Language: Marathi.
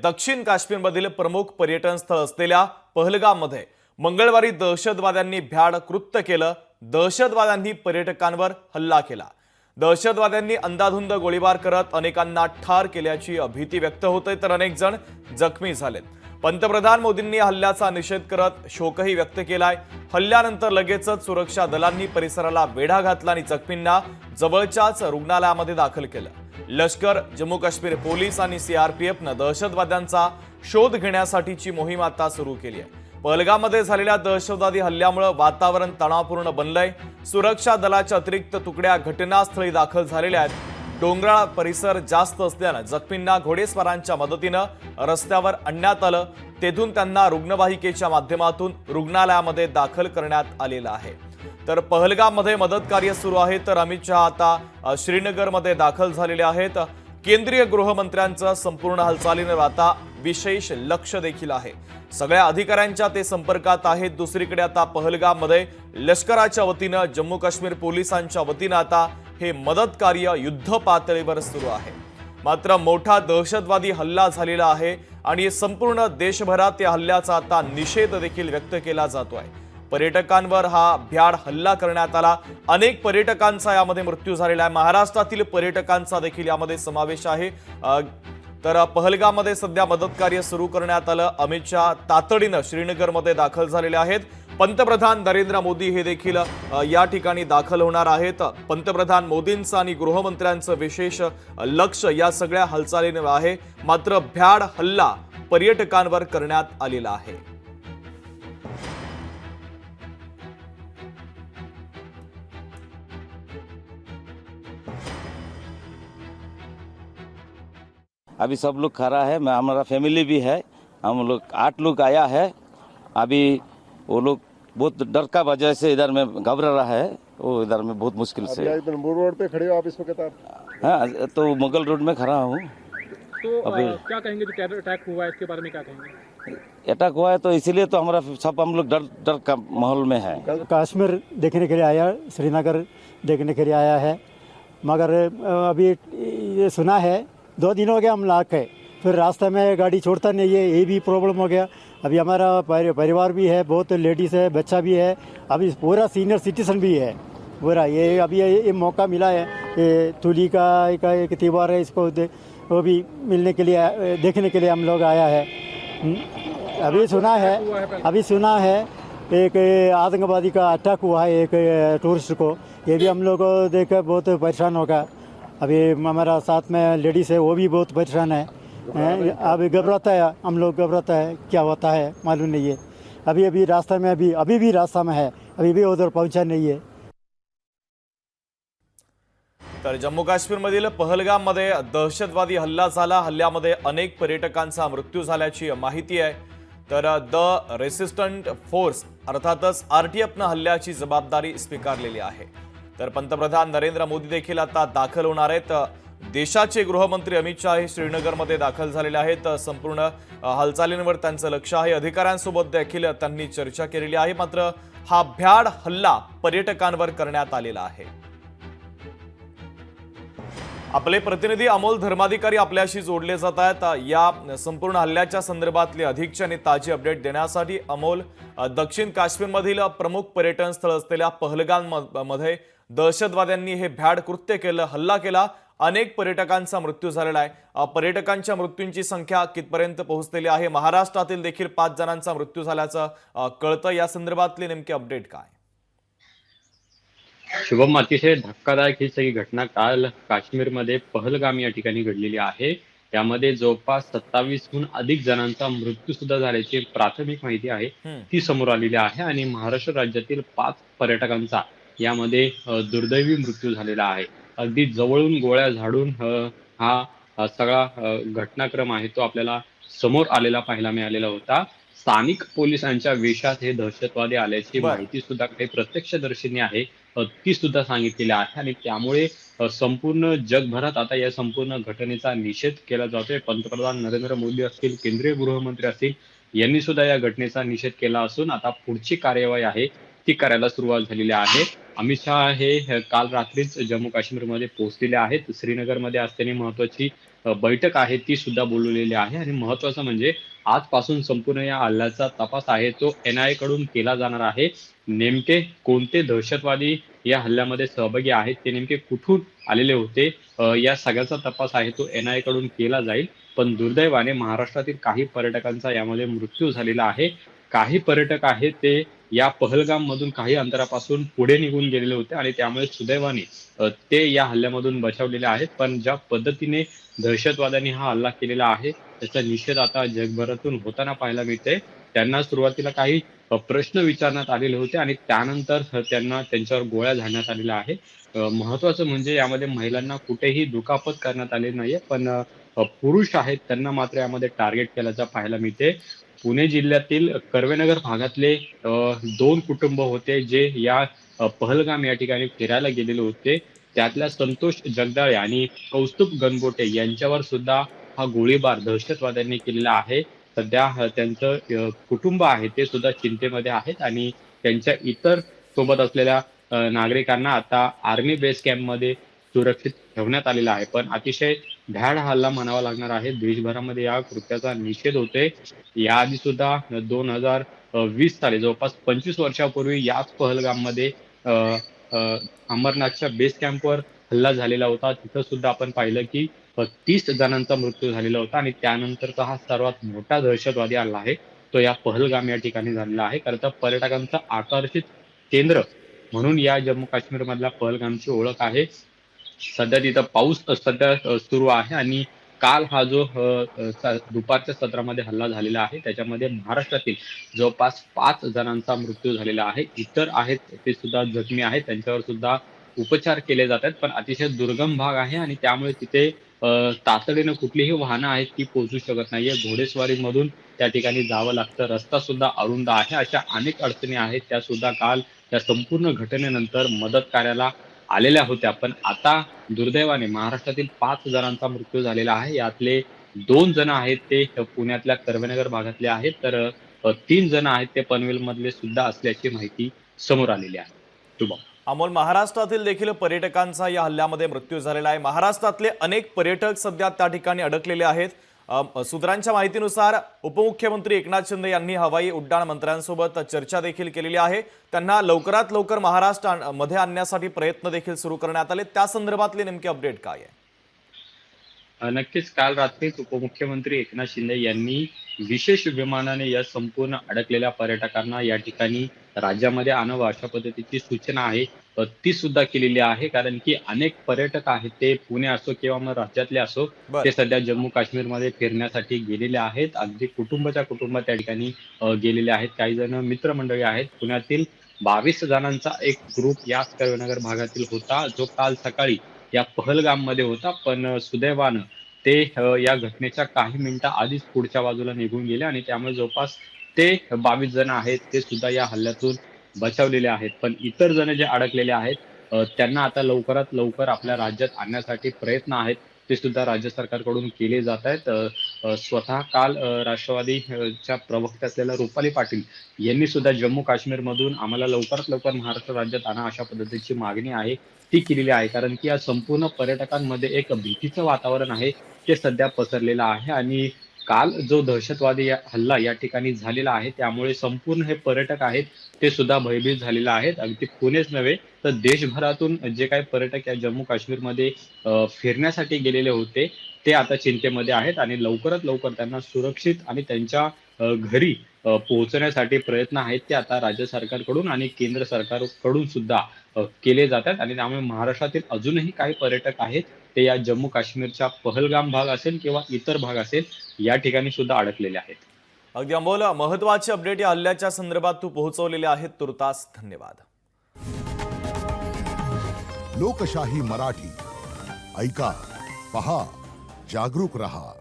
दक्षिण काश्मीरमधील प्रमुख पर्यटन स्थळ असलेल्या पहलगाममध्ये मंगळवारी दहशतवाद्यांनी भ्याड कृत्य केलं। दहशतवाद्यांनी पर्यटकांवर हल्ला केला। दहशतवाद्यांनी अंधाधुंद गोळीबार करत अनेकांना ठार केल्याची भीती व्यक्त होते, तर अनेक जण जखमी झालेत। पंतप्रधान मोदींनी हल्ल्याचा निषेध करत शोकही व्यक्त केलाय। हल्ल्यानंतर लगेचच सुरक्षा दलांनी परिसराला वेढा घातला आणि जखमींना जवळच्याच रुग्णालयामध्ये दाखल केलं। लष्कर, जम्मू काश्मीर पोलीस आणि सीआरपीएफनं दहशतवाद्यांचा शोध घेण्यासाठीची मोहीम आता सुरू केली आहे। पहलगाममध्ये झालेल्या दहशतवादी हल्ल्यामुळे वातावरण तणावपूर्ण बनलंय। सुरक्षा दलाच्या अतिरिक्त तुकड्या घटनास्थळी दाखल झालेल्या आहेत। डोंगराळ परिसर जास्त असल्यानं जखमींना घोडेस्वारांच्या मदतीनं रस्त्यावर आणण्यात आलं। तेथून त्यांना रुग्णवाहिकेच्या माध्यमातून रुग्णालयामध्ये दाखल करण्यात आलेलं आहे। तर पहलगाममध्ये मदत कार्य सुरू आहे, तर अमित शहा आता श्रीनगरमध्ये दाखल झालेले आहेत। केंद्रीय गृहमंत्र्यांचं संपूर्ण हालचालींवर आता विशेष लक्ष देखील आहे। सगळ्या अधिकाऱ्यांच्या ते संपर्कात आहेत। दुसरीकडे आता पहलगाममध्ये लष्कराच्या वतीनं, जम्मू काश्मीर पोलिसांच्या वतीनं आता हे मदत कार्य युद्ध पातळीवर सुरू आहे। मात्र मोठा दहशतवादी हल्ला झालेला आहे आणि संपूर्ण देशभरात या हल्ल्याचा आता निषेध देखील व्यक्त केला जातोय। पर्यटकांवर हा भ्याड हल्ला करण्यात आला। अनेक पर्यटकांचा यामध्ये मृत्यू झालेला आहे। महाराष्ट्रातील पर्यटकांचा देखील यामध्ये समावेश आहे। तर पहलगाममध्ये सध्या मदत कार्य सुरू करण्यात आलं। अमित शहा तातडीनं श्रीनगरमध्ये दाखल झालेले आहेत। पंतप्रधान नरेंद्र मोदी हे देखील या ठिकाणी दाखल होणार आहेत। पंतप्रधान मोदींचं आणि गृहमंत्र्यांचं विशेष लक्ष या सगळ्या हालचालींवर आहे। मात्र भ्याड हल्ला पर्यटकांवर करण्यात आलेला आहे। अभी सब लोग खड़ा है, मैं हमारा फैमिली भी है, हम लोग 8 लोग आया है। अभी वो लोग बहुत डर का वजह से इधर में घबरा रहा है, वो इधर में बहुत मुश्किल से। रोड पे खड़े हो आप इस वक्त? हाँ, तो मुगल रोड में खड़ा हूँ। तो क्या कहेंगे जो टेरर अटैक हुआ है इसके बारे में क्या कहेंगे? अटैक हुआ है तो इसीलिए तो हमारा सब हम लोग डर का माहौल में है। कश्मीर देखने के लिए आया, श्रीनगर देखने के लिए आया है, मगर अभी ये सुना है 2 दिन हो गया हम लाक है, फिर रास्ते में गाड़ी छोड़ता नहीं है, ये भी प्रॉब्लम हो गया। अभी हमारा परिवार भी है, बहुत लेडीज़ है, बच्चा भी है, अभी पूरा सीनियर सिटीजन भी है पूरा। ये अभी ये मौका मिला है, ये तुली का एक त्यौहार है, इसको वो भी मिलने के लिए, देखने के लिए हम लोग आया है। अभी सुना है एक आतंकवादी का अटैक हुआ है एक टूरिस्ट को, ये भी हम लोग को देख बहुत परेशान होगा। अभी हमारा साथ में लेडीज़ है, वो भी बहुत परेशान है। अभी घबराता है, हम लोग घबराता है, क्या होता है मालूम नहीं है। अभी रास्ता में अभी भी रास्ता में है, अभी भी उधर पहुंचा नहीं है। तर जम्मू काश्मीरमधील पहलगाममध्ये दहशतवादी हल्ला झाला। हल्ल्यामध्ये अनेक पर्यटकांचा मृत्यू झाल्याची माहिती आहे। तर द रेसिस्टंट फोर्स अर्थातच आरटीएफनं हल्ल्याची जबाबदारी स्वीकारलेली आहे। तर पंतप्रधान नरेंद्र मोदी देखील आता दाखल होणार आहेत। देशाचे गृहमंत्री अमित शहा हे श्रीनगरमध्ये दाखल झालेले आहेत। संपूर्ण हालचालींवर त्यांचं लक्ष आहे। अधिकाऱ्यांसोबत देखील त्यांनी चर्चा केलेली आहे। मात्र हा भ्याड हल्ला पर्यटकांवर करण्यात आलेला आहे। आपले प्रतिनिधी अमोल धर्माधिकारी आपल्याशी जोडले जात आहेत। या संपूर्ण हल्ल्याच्या संदर्भातले अधिकची आणि ताजी अपडेट देण्यासाठी अमोल, दक्षिण काश्मीरमधील प्रमुख पर्यटन स्थळ असलेल्या पहलगाममध्ये दहशतवाद्यांनी हे भ्याड कृत्य केलं, हल्ला केला। अनेक पर्यटकांचा मृत्यू झालेला आहे। पर्यटकांच्या मृत्यूंची संख्या कितपर्यंत पोहोचलेली आहे? महाराष्ट्रातील देखील 5 जणांचा मृत्यू झाल्याचं कळतं। या संदर्भातली नेमकी अपडेट काय? शुभम, अतिशय धक्कादायक ही सगळी घटना काल काश्मीरमध्ये पहलगाम या ठिकाणी घडलेली आहे। यामध्ये जवळपास 27हून अधिक जणांचा मृत्यू सुद्धा झाल्याची प्राथमिक माहिती आहे ती समोर आलेली आहे आणि महाराष्ट्र राज्यातील 5 पर्यटकांचा यामध्ये दुर्दैवी मृत्यू झालेला आहे। अगदी जवळून गोळ्या झाडून हा सगळा घटनाक्रम आहे तो आपल्याला समोर आलेला पाहायला मिळालेला होता। स्थानिक पोलिसांच्या वेशात हे दहशतवादी आल्याची माहिती सुद्धा काही प्रत्यक्षदर्शींनी आहे ती सुद्धा सांगितलेली आहे आणि त्यामुळे संपूर्ण जगभरात आता या संपूर्ण घटनेचा निषेध केला जातोय। पंतप्रधान नरेंद्र मोदी असतील, केंद्रीय गृहमंत्री असतील, यांनी सुद्धा या घटनेचा निषेध केला असून आता पुढची कार्यवाही आहे ती करायला सुरुवात झालेली आहे। अमित शहा हे काल रात्रीच जम्मू काश्मीरमध्ये पोहोचलेले आहेत। श्रीनगरमध्ये आज त्यांनी महत्त्वाची बैठक आहे ती सुद्धा बोलवलेली आहे आणि महत्वाचं म्हणजे आजपासून संपूर्ण या हल्ल्याचा तपास आहे तो NIA कडून केला जाणार आहे. नेमके कोणते दहशतवादी या हल्ल्यामध्ये सहभागी आहेत, ते नेमके कुठून आलेले होते, या सगळ्याचा तपास आहे तो NIA कडून केला जाईल. पण दुर्दैवाने महाराष्ट्रातील काही पर्यटकांचा यामध्ये मृत्यू झालेला आहे. काही पर्यटक आहेत ते या पहलगाम मधून काही अंतरापासून पुढे निघून गेलेले होते आणि त्यामुळे सुदैवाने ते या हल्ल्यामधून बचावलेले आहेत. पण ज्या पद्धतीने दहशतवाद्यांनी हा हल्ला केलेला आहे त्याचा निषेध आता जगभरातून होताना पाहायला मिळते. त्यांना सुरुवातीला काही प्रश्न विचारण्यात आलेले होते आणि त्यानंतर त्यांना त्यांच्यावर गोळ्या झाडण्यात आलेल्या आहे. महत्वाचं म्हणजे यामध्ये महिलांना कुठेही दुखापत करण्यात आली नाहीये, पण पुरुष आहेत त्यांना मात्र यामध्ये टार्गेट केल्याचं पाहायला मिळते. पुणे जिल्ह्यातील कर्वेनगर भागातले 2 कुटुंब होते जे या पहलगाम या ठिकाणी फिरायला गेलेले होते. त्यातल्या संतोष जगदाळे आणि कौस्तुभ गणगोटे यांच्यावर सुद्धा हा गोळीबार दहशतवाद्यांनी केलेला आहे. सध्या त्यांचं कुटुंब आहे ते सुद्धा चिंतेमध्ये आहेत आणि त्यांच्या इतर सोबत असलेल्या नागरिकांना आता आर्मी बेस कॅम्पमध्ये सुरक्षित ठेवण्यात आलेला आहे. पण अतिशय भ्याड हल्ला म्हणावा लागणार आहे. देशभरामध्ये या कृत्याचा निषेध होतोय. याआधी सुद्धा 2020 साली जवळपास 25 वर्षापूर्वी याच पहलगाममध्ये अमरनाथच्या बेस कॅम्पवर हल्ला झालेला होता. तिथं सुद्धा आपण पाहिलं की 30 जणांचा मृत्यू झालेला होता आणि त्यानंतरचा हा सर्वात मोठा दहशतवादी हल्ला आहे तो या पहलगाम या ठिकाणी झालेला आहे. खरं तर पर्यटकांचं आकर्षित केंद्र म्हणून या जम्मू काश्मीर मधल्या पहलगामची ओळख आहे. सध्या तिथं पाऊस सध्या सुरू आहे आणि काल हा जो दुपारच्या सत्रामध्ये हल्ला झालेला आहे त्याच्यामध्ये महाराष्ट्रातील जवळपास 5 जणांचा मृत्यू झालेला आहे. इतर आहेत ते सुद्धा जखमी आहेत, त्यांच्यावर सुद्धा उपचार केले जात आहेत. पण अतिशय दुर्गम भाग आहे आणि त्यामुळे तिथे तातडीनं कुठलीही वाहनं आहेत ती पोहोचू शकत नाहीये. घोडेस्वारीमधून त्या ठिकाणी जावं लागतं. रस्ता सुद्धा अरुंद आहे. अशा अनेक अडचणी आहेत त्या सुद्धा काल या संपूर्ण घटनेनंतर मदत कार्याला आलेल्या होत्या. पण आता दुर्दैवाने महाराष्ट्रातील 5 जणांचा मृत्यू झालेला आहे. यातले 2 जण आहेत ते पुण्यातल्या कर्वेनगर भागातले आहेत, तर 3 जण आहेत ते पनवेल मधले सुद्धा असल्याची माहिती समोर आलेली आहे. शुभम. अमोल, महाराष्ट्रातील देखील पर्यटकांचा या हल्ल्यामध्ये मृत्यू झालेला आहे. महाराष्ट्रातले अनेक पर्यटक सध्या त्या ठिकाणी अडकलेले आहेत. सूत्रांच्या माहितीनुसार उपमुख्यमंत्री एकनाथ शिंदे यांनी हवाई उड्डाण मंत्र्यांसोबत चर्चा देखील केलेली आहे. त्यांना लवकरात लवकर महाराष्ट्रामध्ये आणण्यासाठी प्रयत्न देखील सुरू करण्यात आले. त्या संदर्भातले नेमके अपडेट काय आहे? नक्कीच काल रात्रीच उपमुख्यमंत्री एकनाथ शिंदे यांनी विशेष विमानाने या संपूर्ण अडकलेल्या पर्यटकांना या ठिकाणी राज्यामध्ये आणावं अशा पद्धतीची सूचना आहे ती सुद्धा केलेली आहे. कारण की अनेक पर्यटक आहेत ते पुणे असो किंवा मग राज्यातले असो ते सध्या जम्मू काश्मीरमध्ये फिरण्यासाठी गेलेले आहेत. अगदी कुटुंबाच्या कुटुंब त्या ठिकाणी गेलेले आहेत. काही जण मित्रमंडळी आहेत. पुण्यातील 22 जणांचा एक ग्रुप याच कर्वेनगर भागातील होता जो काल सकाळी या पहलगाम मध्ये होता. पण सुदैवानं ते या घटनेच्या काही मिनिटं आधीच पुढच्या बाजूला निघून गेले आणि त्यामुळे जवळपास ते 22 जण आहेत ते सुद्धा या हल्ल्यातून बचावलेले आहेत. पण इतर जण जे अडकलेले आहेत त्यांना आता लवकरात लवकर आपल्या राज्यात आणण्यासाठी प्रयत्न आहेत ते सुद्धा राज्य सरकारकडून केले जात आहेत. स्वतः काल राष्ट्रवादीच्या प्रवक्ते असलेल्या रुपाली पाटील यांनी सुद्धा जम्मू काश्मीर मधून आम्हाला लवकरात लवकर महाराष्ट्र राज्यात आणा अशा पद्धतीची मागणी आहे ती केलेली आहे. कारण की या संपूर्ण पर्यटकांमध्ये एक भीतीचं वातावरण आहे ते सध्या पसरलेलं आहे आणि काल जो दहशतवादी हल्ला या ठिकाणी झालेला आहे त्यामुळे संपूर्ण हे पर्यटक आहेत ते सुद्धा भयभीत झालेले आहेत. अगदी पुणेच नव्हे तर देशभरातून जे काही पर्यटक या जम्मू काश्मीरमध्ये फिरण्यासाठी गेलेले होते ते आता चिंतेमध्ये आहेत आणि लवकरात लवकर त्यांना सुरक्षित आणि त्यांच्या घरी पोहोचण्यासाठी प्रयत्न आहेत ते आता राज्य सरकारकडून आणि केंद्र सरकारकडून सुद्धा केले जातात. आणि त्यामुळे महाराष्ट्रातील अजूनही काही पर्यटक आहेत ते या जम्मू काश्मीरच्या पहलगाम भाग असेल किंवा इतर भाग असेल या ठिकाणी सुद्धा अडकलेले आहेत. अगदी अमोल, महत्वाचे अपडेट या हल्ल्याच्या संदर्भात तू पोहोचवलेले आहेत. तुर्तास धन्यवाद. लोकशाही मराठी ऐका, पहा, जागरूक रहा.